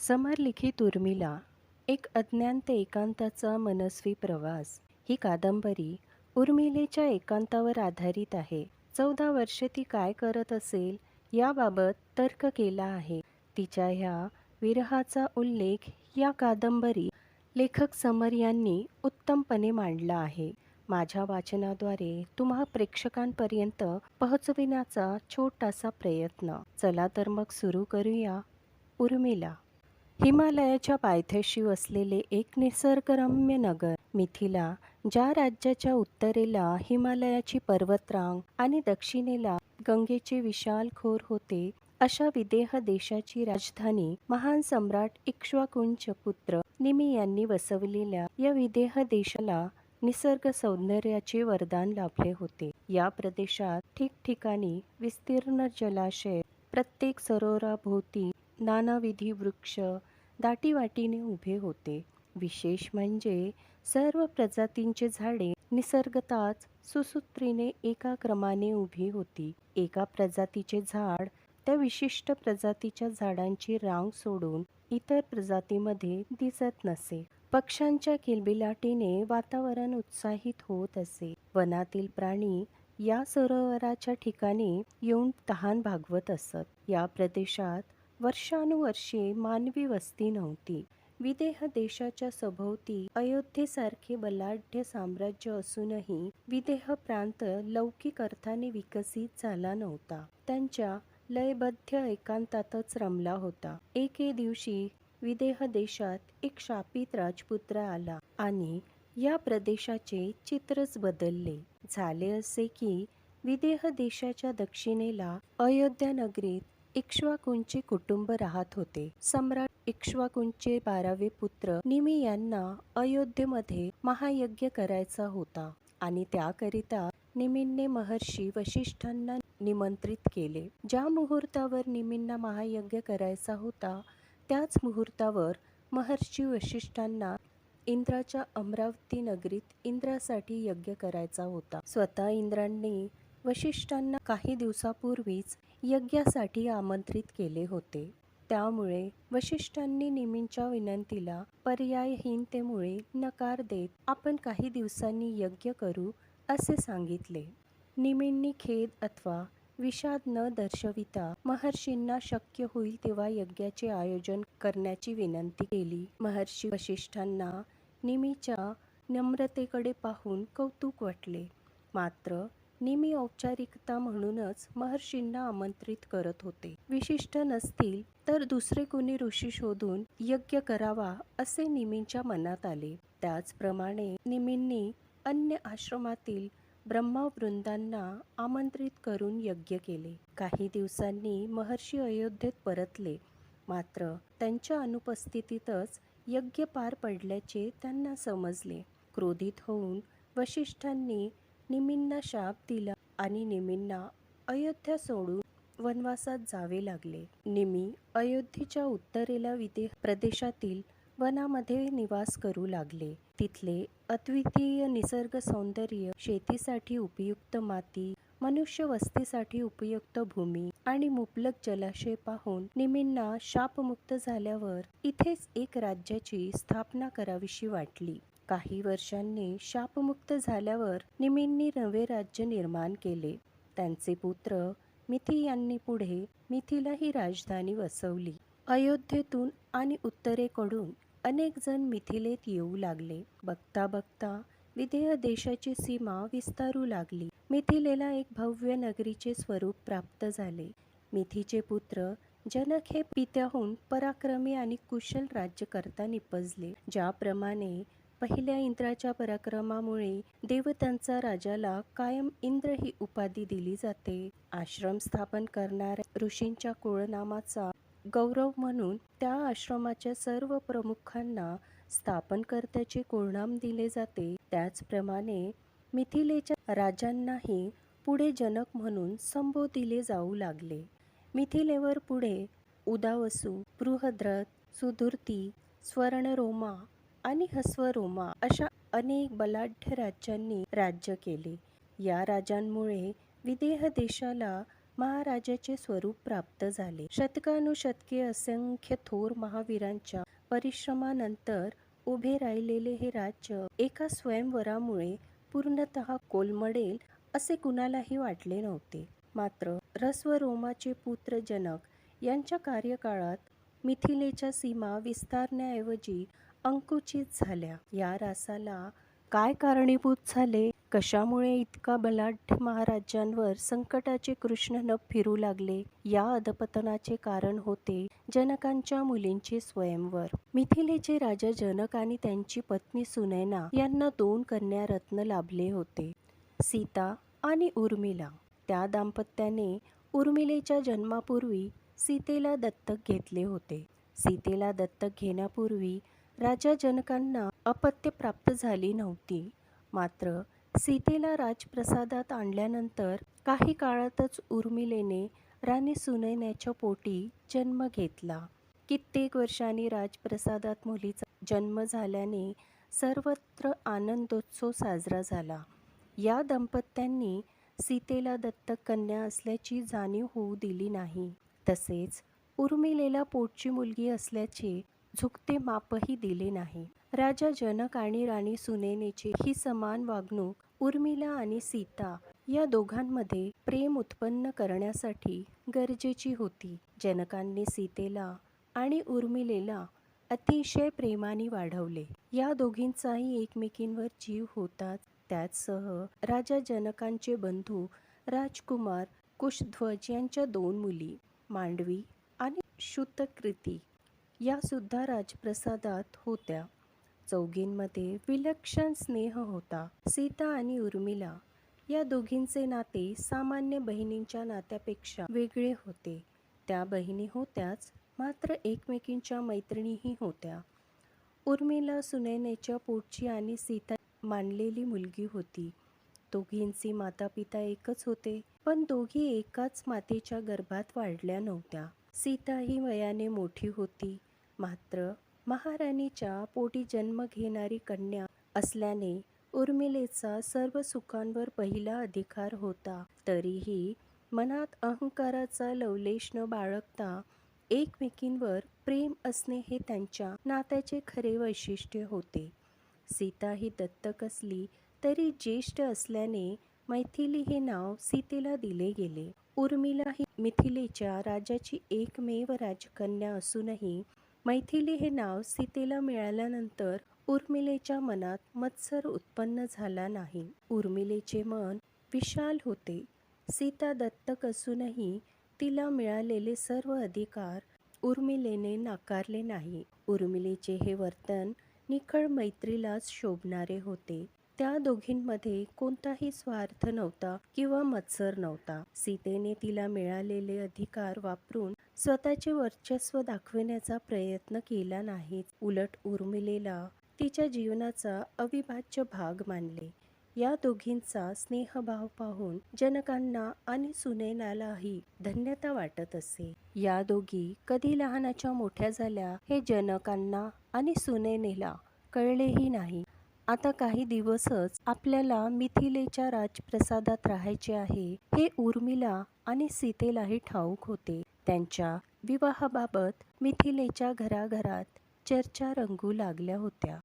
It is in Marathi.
समरलिखित उर्मिला, एक अज्ञान ते एकांताचा मनस्वी प्रवास. ही कादंबरी उर्मिलेच्या एकांतावर आधारित आहे. 14 वर्षे ती काय करत असेल याबाबत तर्क केला आहे. तिच्या ह्या विरहाचा उल्लेख या कादंबरी लेखक समर यांनी उत्तमपणे मांडला आहे. माझ्या वाचनाद्वारे तुम्हा प्रेक्षकांपर्यंत पोहोचविण्याचा छोटासा प्रयत्न. चला तर मग सुरू करूया. उर्मिला. हिमालयाच्या पायथ्याशी वसलेले एक निसर्गरम्य नगर मिथिला, ज्या राज्याच्या उत्तरेला हिमालयाची पर्वतरांग आणि दक्षिणेला गंगेचे विशाल खोर होते, अशा विदेह देशाची राजधानी महान सम्राट इक्ष्वाकूंचे पुत्र निमी यांनी वसवलेल्या या विदेह देशाला निसर्ग सौंदर्याचे वरदान लाभले होते. या प्रदेशात ठिकठिकाणी विस्तीर्ण जलाशय, प्रत्येक सरोवराभोवती नानाविधी वृक्ष दाटीवाटीने उभे होते. विशेष म्हणजे सर्व प्रजातींची झाडे निसर्गताच सुसूत्रीने एका क्रमाने उभी होती. एका प्रजातीचे झाड त्या विशिष्ट प्रजातीच्या झाडांची रांग सोडून इतर प्रजातीमध्ये दिसत नसे. पक्ष्यांच्या किलबिलाटीने वातावरण उत्साहित होत असे. वनातील प्राणी या सरोवराच्या ठिकाणी येऊन तहान भागवत असत. या प्रदेशात वर्षानुवर्षे मानवी वस्ती नव्हती. विदेह देशाच्या सभोवती अयोध्येसारखे बलाढ्य साम्राज्य असूनही विदेह प्रांत लौकिक अर्थाने विकसित झाला नव्हता. त्यांच्या लयबद्ध एकांतातच रमला होता. एके दिवशी विदेह देशात एक शापित राजपुत्र आला आणि या प्रदेशाचे चित्रच बदलले. झाले असे की विदेह देशाच्या दक्षिणेला अयोध्या नगरीत इक्ष्वाकूंचे कुटुंब राहत होते. सम्राट इक्ष्वाकूंचे 12वे पुत्र निमी यांना अयोध्येमध्ये महायज्ञ करायचा होता आणि त्याकरिता निमींनी महर्षी वशिष्ठांना निमंत्रित केले. ज्या मुहूर्तावर निमींना महायज्ञ करायचा होता त्याच मुहूर्तावर महर्षी वशिष्ठांना इंद्राच्या अमरावती नगरीत इंद्रासाठी यज्ञ करायचा होता. स्वतः इंद्रांनी वशिष्ठांना काही दिवसापूर्वीच यज्ञासाठी आमंत्रित केले होते. त्यामुळे वशिष्ठांनी निमींच्या विनंतीला पर्यायहीनतेमुळे नकार देत आपण काही दिवसांनी यज्ञ करू असे सांगितले. निमींनी खेद अथवा विषाद न दर्शविता महर्षींना शक्य होईल तेव्हा यज्ञाचे आयोजन करण्याची विनंती केली. महर्षी वशिष्ठांना निमीच्या नम्रतेकडे पाहून कौतुक वाटले. मात्र निमी औपचारिकता म्हणूनच महर्षींना आमंत्रित करत होते. विशिष्ट नसतील तर दुसरे कोणी ऋषी शोधून यज्ञ करावा असे निमींच्या मनात आले. त्याचप्रमाणे निमींनी अन्य आश्रमातील ब्रह्मवृंदांना आमंत्रित करून यज्ञ केले. काही दिवसांनी महर्षी अयोध्येत परतले. मात्र त्यांच्या अनुपस्थितीतच यज्ञ पार पडल्याचे त्यांना समजले. क्रोधित होऊन वशिष्ठांनी निमींना शाप दिला आणि निमींना अयोध्या सोडून वनवासात जावे लागले. निमी अयोध्येच्या उत्तरेला विदेह प्रदेशातील वनामध्ये निवास करू लागले. तिथले अद्वितीय निसर्ग सौंदर्य, शेतीसाठी उपयुक्त माती, मनुष्य वस्तीसाठी उपयुक्त भूमी आणि मुबलक जलाशय पाहून निमींना शापमुक्त झाल्यावर इथेच एक राज्याची स्थापना करावीशी वाटली. काही वर्षांनी शापमुक्त झाल्यावर निमींनी नवे राज्य निर्माण केले. त्यांचे पुत्र मिथी यांनी पुढे मिथिला ही राजधानी वसवली. अयोध्येतून आणि उत्तरेकडून अनेक जण मिथिलेत येऊ लागले. बघता बघता विदेह देशाची सीमा विस्तारू लागली. मिथिलेला एक भव्य नगरीचे स्वरूप प्राप्त झाले. मिथीचे पुत्र जनक हे पित्याहून पराक्रमी आणि कुशल राज्यकर्ता निपजले. ज्याप्रमाणे पहिल्या इंद्राच्या पराक्रमामुळे देवतांचा राजाला कायम इंद्र ही उपाधी दिली जाते, आश्रम स्थापन करणाऱ्या ऋषींच्या कुळनामाचा गौरव म्हणून त्या आश्रमाच्या सर्व प्रमुखांना स्थापनकर्त्याचे कुळनाम दिले जाते, त्याचप्रमाणे मिथिलेच्या राजांनाही पुढे जनक म्हणून संबोधिले जाऊ लागले. मिथिलेवर पुढे उदावसु, बृहद्रथ, सुधुर्ती, स्वर्णरोमा आणि हस्वरोमा अशा अनेक बलाढ्य राज्यांनी राज्य केले. या राजांमुळे विदेह देशाला महाराजाचे स्वरूप प्राप्त झाले. शतकानुशतके असंख्य थोर महावीरांच्या परिश्रमानंतर उभे राहिलेले हे राज्य एका स्वयंवरामुळे पूर्णतः कोलमडेल असे कुणालाही वाटले नव्हते. मात्र रस्व-रोमाचे पुत्र जनक यांच्या कार्यकाळात मिथिलेच्या सीमा विस्तारण्याऐवजी अंकुचित झाल्या. या रासाला काय कारणीभूत झाले? कशामुळे इतका बलाढ्य महाराजांवर संकटाचे कृष्णनभ फिरू लागले? या अधपतनाचे कारण होते जनकांच्या मुलींचे स्वयंवर. मिथिलेचे राजा जनक आणि त्यांची पत्नी सुनैना यांना 2 कन्या रत्न लाभले होते, सीता आणि उर्मिला. त्या दाम्पत्याने उर्मिलेच्या जन्मापूर्वी सीतेला दत्तक घेतले होते. सीतेला दत्तक घेण्यापूर्वी राजा जनकांना अपत्य प्राप्त झाली नव्हती. मात्र सीतेला राजप्रसादात आणल्यानंतर काही काळातच उर्मिलेने राणी सुनैनेच्या पोटी जन्म घेतला. कित्येक वर्षांनी राजप्रसादात मुलीचा जन्म झाल्याने सर्वत्र आनंदोत्सव साजरा झाला. या दाम्पत्यांनी सीतेला दत्तक कन्या असल्याची जाणीव होऊ दिली नाही. तसेच उर्मिलेला पोटची मुलगी असल्याचे झुकते मापही दिले नाही. राजा जनक आणि राणी सुनैनेची ही समान वागणूक उर्मिला आणि सीता या दोघांमध्ये प्रेम उत्पन्न करण्यासाठी गरजेची होती. जनकांनी सीतेला आणि उर्मिलेला अतिशय प्रेमाने वाढवले. या दोघींचाही एकमेकींवर जीव होताच. त्याचसह राजा जनकांचे बंधू राजकुमार कुशध्वज यांच्या 2 मुली मांडवी आणि श्रुतकीर्ती या सुद्धा राजप्रसादात होत्या. चौघींमध्ये विलक्षण स्नेह होता. सीता आणि उर्मिला या दोघींचे नाते सामान्य बहिणींच्या नात्यापेक्षा वेगळे होते. त्या बहिणी होत्याच, मात्र एकमेकींच्या मैत्रिणीही होत्या. उर्मिला सुनैनेच्या पोटची आणि सीता मानलेली मुलगी होती. दोघींची मातापिता एकच होते, पण दोघी एकाच मातेच्या गर्भात वाढल्या नव्हत्या. सीता ही वयाने मोठी होती, मात्र महाराणीच्या पोटी जन्म घेणारी कन्या असल्याने उर्मिलेचा सर्व सुखांवर पहिला अधिकार होता. तरीही मनात अहंकाराचा लवलेश न बाळगता एकमेकींवर प्रेम असणे हे त्यांच्या नात्याचे खरे वैशिष्ट्य होते. सीता ही दत्तक असली तरी ज्येष्ठ असल्याने मैथिली हे नाव सीतेला दिले गेले. उर्मिला ही मिथिलेच्या राजाची एकमेव राजकन्या असूनही मैथिली हे नाव सीतेला मिळाल्यानंतर उर्मिलेच्या मनात मत्सर उत्पन्न झाला नाही. उर्मिलेचे मन विशाल होते. सीता दत्तक असूनही तिला मिळालेले सर्व अधिकार उर्मिलेने नाकारले नाही. उर्मिलेचे हे वर्तन निखळ मैत्रीलाच शोभणारे होते. त्या दोघींमध्ये कोणताही स्वार्थ नव्हता किंवा मत्सर नव्हता. सीतेने तिला मिळालेले अधिकार वापरून स्वतःचे वर्चस्व दाखविण्याचा प्रयत्न केला नाही. उलट उर्मिलेला तिच्या जीवनाचा अविभाज्य भाग मानले. या दोघींचा स्नेहभाव पाहून जनकांना आणि सुनैनालाही धन्यता वाटत असे. या दोघी कधी लहानाच्या मोठ्या झाल्या हे जनकांना आणि सुनैनेला कळलेही नाही. आता काही दिवसच आपल्याला मिथिलेच्या राजप्रसादात राहायचे आहे हे उर्मिला आणि सीतेलाही ठाऊक होते. त्यांच्या विवाहाबाबत मिथिलेच्या घराघरात चर्चा रंगू लागल्या होत्या.